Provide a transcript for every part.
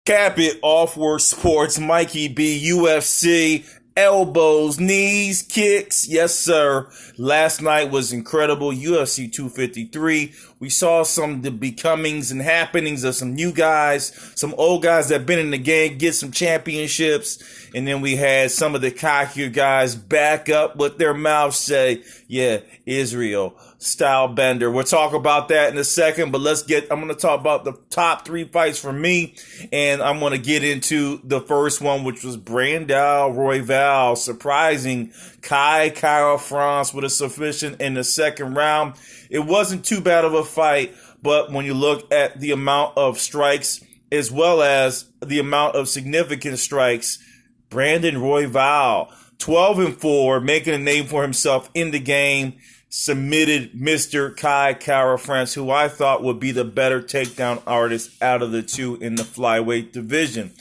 Cap it, Off Work Sports, Mikey B, UFC, elbows, knees, kicks. Yes, sir. Last night was incredible. UFC 253. We saw some of the becomings and happenings of some new guys, some old guys that have been in the game, get some championships. And then we had some of the cockier guys back up with their mouths say, yeah, Israel, style bender. We'll talk about that in a second, but I'm going to talk about the top three fights for me. And I'm going to get into the first one, which was Brandao Royval surprising Kai Kara France with a submission in the second round. It wasn't too bad of a fight, but when you look at the amount of strikes as well as the amount of significant strikes, Brandon Royval, 12-4, making a name for himself in the game, submitted Mr. Kai Kara France, who I thought would be the better takedown artist out of the two in the flyweight division.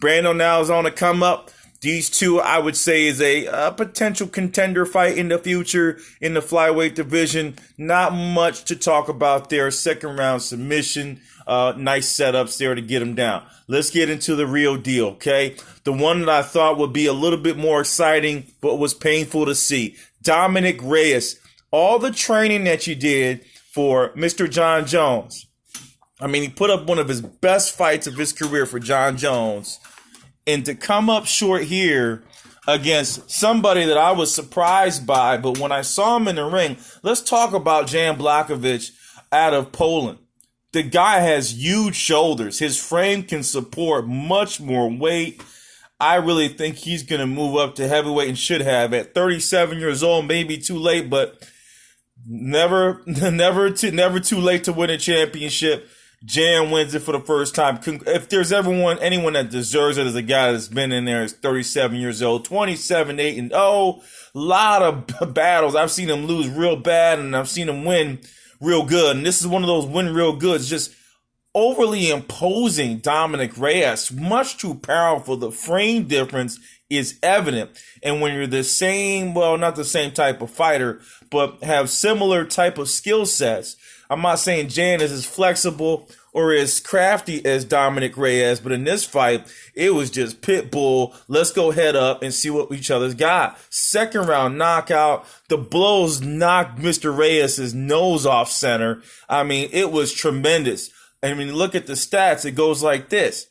Brando now is on the come up. These two, I would say, is a potential contender fight in the future in the flyweight division. Not much to talk about there. Second round submission. Nice setups there to get him down. Let's get into the real deal, okay? The one that I thought would be a little bit more exciting, but was painful to see. Dominic Reyes. All the training that you did for Mr. John Jones. I mean, he put up one of his best fights of his career for John Jones. And to come up short here against somebody that I was surprised by, but when I saw him in the ring, let's talk about Jan Blockovich out of Poland. The guy has huge shoulders. His frame can support much more weight. I really think he's going to move up to heavyweight and should have at 37 years old, maybe too late, but never too late to win a championship. Jan wins it for the first time. If there's anyone that deserves it as a guy that's been in there is 37 years old, 27-8-0. A lot of battles. I've seen him lose real bad and I've seen him win real good. And this is one of those win real goods. Just overly imposing Dominic Reyes. Much too powerful. The frame difference is evident. And when you're the same, well, not the same type of fighter, but have similar type of skill sets. I'm not saying Jan is as flexible or as crafty as Dominic Reyes, but in this fight, it was just pit bull. Let's go head up and see what each other's got. Second round knockout. The blows knocked Mr. Reyes' nose off center. I mean, it was tremendous. I mean, look at the stats. It goes like this.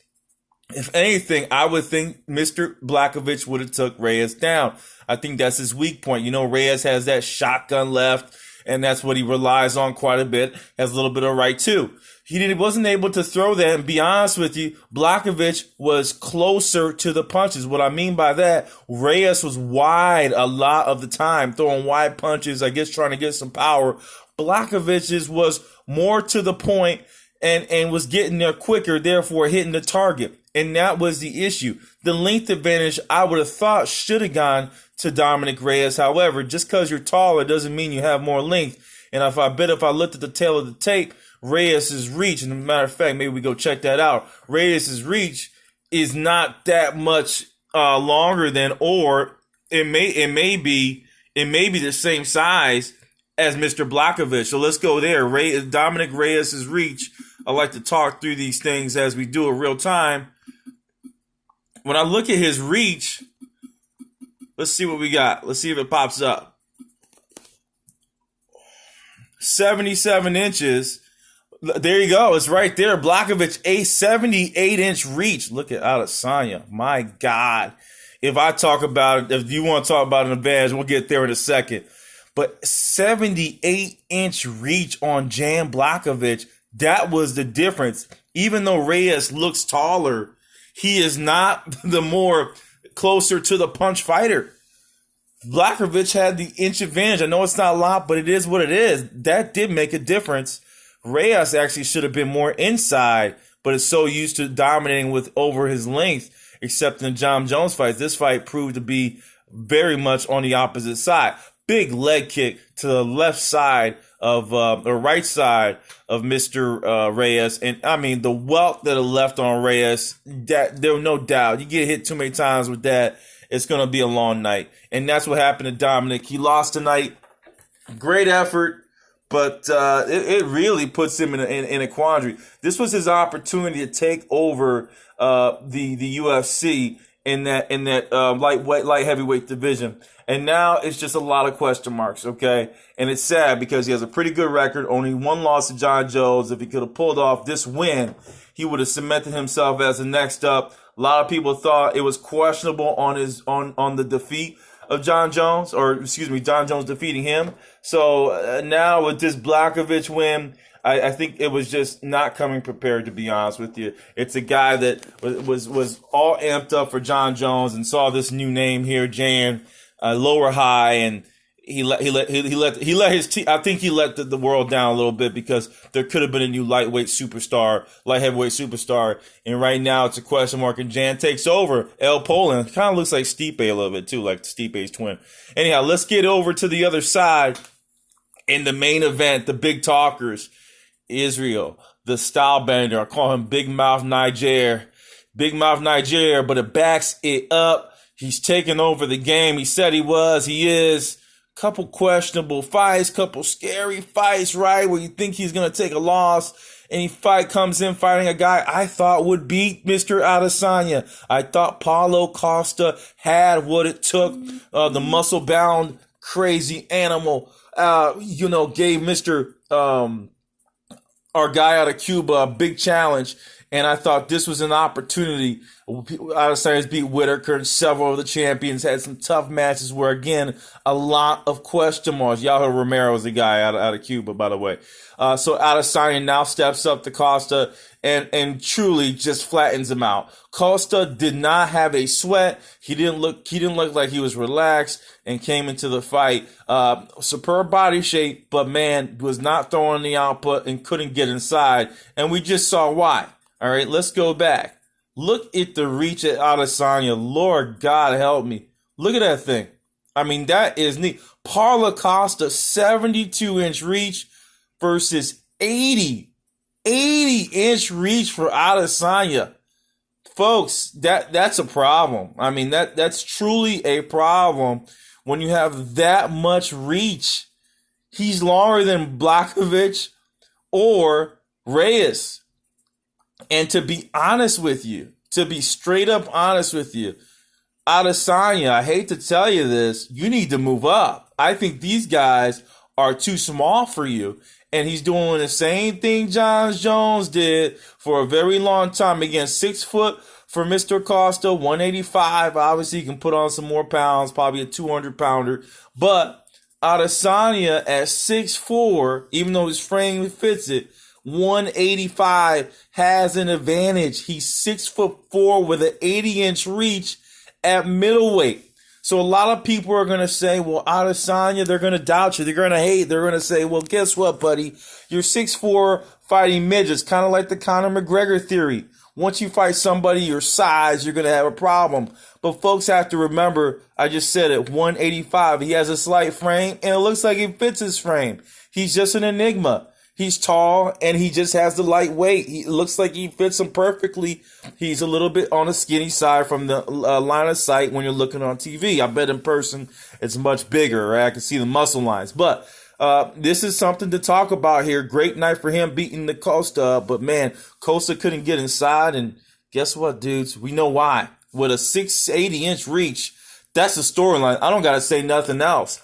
If anything, I would think Mr. Blockovich would have took Reyes down. I think that's his weak point. You know, Reyes has that shotgun left, and that's what he relies on quite a bit. Has a little bit of right, too. He wasn't able to throw that, and be honest with you, Blockovich was closer to the punches. What I mean by that, Reyes was wide a lot of the time, throwing wide punches, I guess trying to get some power. Blockovich's was more to the point and was getting there quicker, therefore hitting the target. And that was the issue. The length advantage, I would have thought, should have gone to Dominic Reyes. However, just because you're taller doesn't mean you have more length. And if I looked at the tail of the tape, Reyes' reach, and as a matter of fact, maybe we go check that out. Reyes' reach is not that much longer than, or it may be the same size as Mr. Blockovich. So let's go there. Dominic Reyes' reach. I like to talk through these things as we do it real time. When I look at his reach, let's see what we got. Let's see if it pops up. 77 inches. There you go. It's right there. Blockovich, a 78-inch reach. Look at Adesanya. My God. If I talk about it, if you want to talk about an advantage, we'll get there in a second. But 78-inch reach on Jan Blockovich, that was the difference. Even though Reyes looks taller, he is not the more closer to the punch fighter. Blockovich had the inch advantage. I know it's not a lot, but it is what it is. That did make a difference. Reyes actually should have been more inside, but is so used to dominating with over his length, except in the John Jones fight. This fight proved to be very much on the opposite side. Big leg kick to the left side of, or right side of Mr. Reyes. And I mean, the welt that are left on Reyes, that there no doubt. You get hit too many times with that, it's going to be a long night. And that's what happened to Dominic. He lost tonight. Great effort, But it really puts him in a quandary. This was his opportunity to take over the UFC in that light heavyweight division, and now it's just a lot of question marks. Okay, and it's sad because he has a pretty good record, only one loss to John Jones. If he could have pulled off this win, he would have cemented himself as the next up. A lot of people thought it was questionable on the defeat of John Jones, John Jones defeating him. So now with this Blockovich win, I think it was just not coming prepared, to be honest with you. It's a guy that was all amped up for John Jones and saw this new name here, Jan, lower high, and he let his team. I think he let the world down a little bit because there could have been a new light heavyweight superstar, and right now it's a question mark. And Jan takes over. El Poland kind of looks like Stipe a little bit too, like Stipe's twin. Anyhow, let's get over to the other side in the main event. The big talkers, Israel, the style bender. I call him Big Mouth Niger, but it backs it up. He's taking over the game. He said he was. He is. Couple questionable fights, couple scary fights, right? Where you think he's going to take a loss. And comes in fighting a guy I thought would beat Mr. Adesanya. I thought Paulo Costa had what it took. The muscle-bound, crazy animal, gave Mr. Our guy out of Cuba a big challenge. And I thought this was an opportunity. Adesanya's beat Whitaker, and several of the champions had some tough matches where, again, a lot of question marks. Yael Romero is the guy out of Cuba, by the way. So Adesanya now steps up to Costa and truly just flattens him out. Costa did not have a sweat. He didn't look like he was relaxed and came into the fight. Superb body shape, but man, was not throwing the output and couldn't get inside. And we just saw why. All right, let's go back. Look at the reach at Adesanya. Lord God help me. Look at that thing. I mean, that is neat. Paulo Costa, 72-inch reach versus 80-inch reach for Adesanya. Folks, that's a problem. I mean, that's truly a problem when you have that much reach. He's longer than Blockovich or Reyes. And to be honest with you, to be straight up honest with you, Adesanya, I hate to tell you this, you need to move up. I think these guys are too small for you. And he's doing the same thing John Jones did for a very long time. Again, 6 foot for Mr. Costa, 185. Obviously, he can put on some more pounds, probably a 200-pounder. But Adesanya at 6'4", even though his frame fits it, 185 has an advantage. He's 6'4" with an 80-inch reach at middleweight. So a lot of people are going to say, well, Adesanya, they're going to doubt you. They're going to hate. They're going to say, well, guess what, buddy? You're 6'4" fighting midgets, kind of like the Conor McGregor theory. Once you fight somebody your size, you're going to have a problem. But folks have to remember, I just said it, 185. He has a slight frame, and it looks like it fits his frame. He's just an enigma. He's tall, and he just has the light weight. He looks like he fits him perfectly. He's a little bit on the skinny side from the line of sight when you're looking on TV. I bet in person it's much bigger, right? I can see the muscle lines. But this is something to talk about here. Great night for him beating the Costa. But, man, Costa couldn't get inside. And guess what, dudes? We know why. With a 680-inch reach, that's the storyline. I don't got to say nothing else.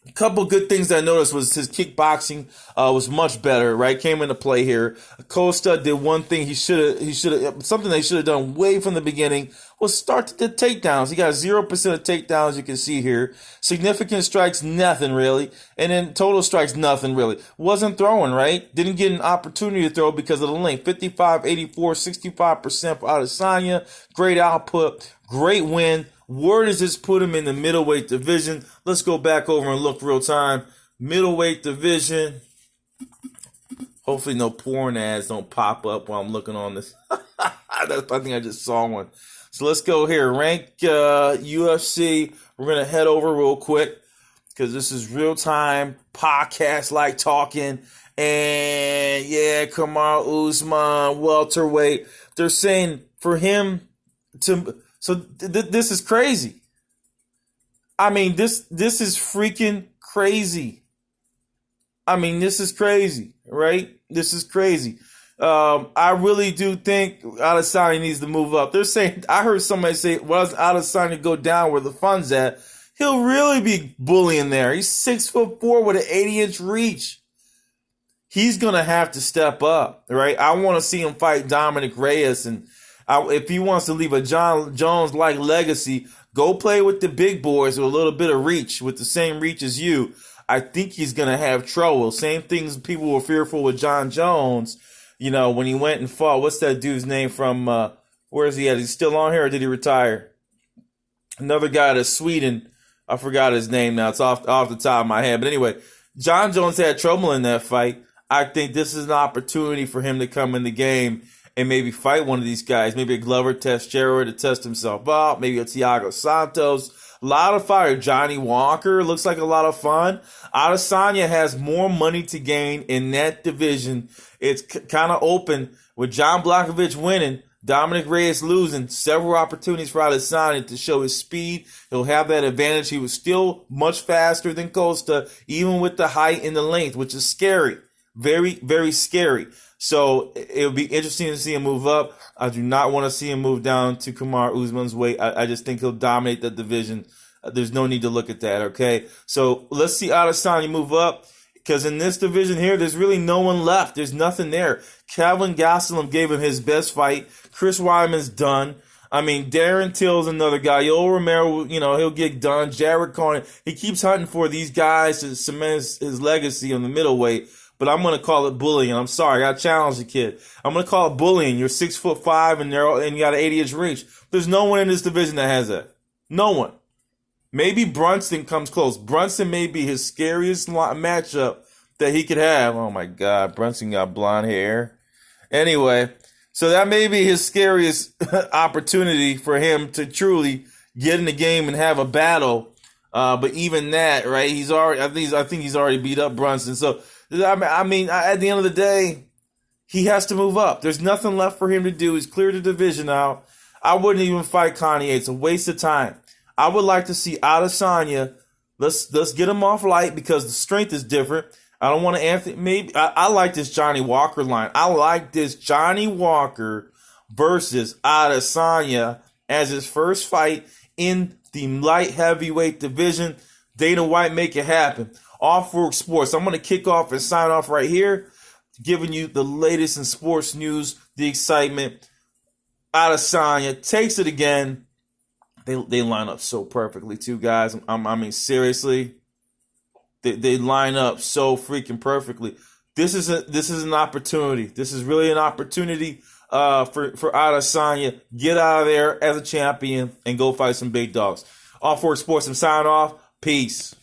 A couple good things I noticed was his kickboxing was much better, right? Came into play here. Costa did one thing something they should have done way from the beginning was start the takedowns. He got 0% of takedowns, you can see here. Significant strikes, nothing really. And then total strikes, nothing really. Wasn't throwing, right? Didn't get an opportunity to throw because of the length. 55, 84, 65% for Adesanya. Great output, great win. Where does this put him in the middleweight division? Let's go back over and look real time. Middleweight division. Hopefully no porn ads don't pop up while I'm looking on this. I think I just saw one. So let's go here. Rank UFC. We're going to head over real quick because this is real time podcast like talking. And yeah, Kamaru Usman, welterweight. They're saying for him to... So this is crazy. I mean, this is freaking crazy. I mean, this is crazy, right? This is crazy. I really do think Adesanya needs to move up. They're saying, I heard somebody say, well, Adesanya go down where the fun's at, he'll really be bullying there. He's 6'4" with an 80-inch reach. He's going to have to step up, right? I want to see him fight Dominic Reyes. And if he wants to leave a John Jones-like legacy, go play with the big boys with a little bit of reach, with the same reach as you. I think he's going to have trouble. Same things people were fearful with John Jones, when he went and fought. What's that dude's name from, where is he at? Is he still on here or did he retire? Another guy out of Sweden. I forgot his name now. It's off the top of my head. But anyway, John Jones had trouble in that fight. I think this is an opportunity for him to come in the game and maybe fight one of these guys. Maybe a Glover Teixeira to test himself out. Maybe a Thiago Santos. A lot of fire. Johnny Walker looks like a lot of fun. Adesanya has more money to gain in that division. It's kind of open with John Blockovich winning, Dominic Reyes losing. Several opportunities for Adesanya to show his speed. He'll have that advantage. He was still much faster than Costa, even with the height and the length, which is scary. Very, very scary. So it'll be interesting to see him move up. I do not want to see him move down to Kamaru Usman's weight. I just think he'll dominate the division. There's no need to look at that, okay? So let's see Adesanya move up, because in this division here, there's really no one left. There's nothing there. Calvin Gastelum gave him his best fight. Chris Weidman's done. I mean, Darren Till's another guy. Yoel Romero, he'll get done. Jared Cohen, he keeps hunting for these guys to cement his legacy on the middleweight. But I'm going to call it bullying. I'm sorry. I got to challenge the kid. I'm going to call it bullying. You're 6'5" and you got an 80-inch reach. There's no one in this division that has that. No one. Maybe Brunson comes close. Brunson may be his scariest matchup that he could have. Oh, my God. Brunson got blonde hair. Anyway, so that may be his scariest opportunity for him to truly get in the game and have a battle. But even that, right, I think he's already beat up Brunson. So, I mean, at the end of the day, he has to move up. There's nothing left for him to do. He's cleared the division out. I wouldn't even fight Kanye. It's a waste of time. I would like to see Adesanya. Let's get him off light because the strength is different. I don't want to Anthony. Maybe I like this Johnny Walker line. I like this Johnny Walker versus Adesanya as his first fight in the light heavyweight division. Dana White, make it happen. Off Work Sports. I'm going to kick off and sign off right here, giving you the latest in sports news, the excitement. Adesanya takes it again. They line up so perfectly too, guys. I mean, seriously, they line up so freaking perfectly. This is an opportunity. This is really an opportunity for Adesanya. Get out of there as a champion and go fight some big dogs. Off Work Sports. I'm signing off. Peace.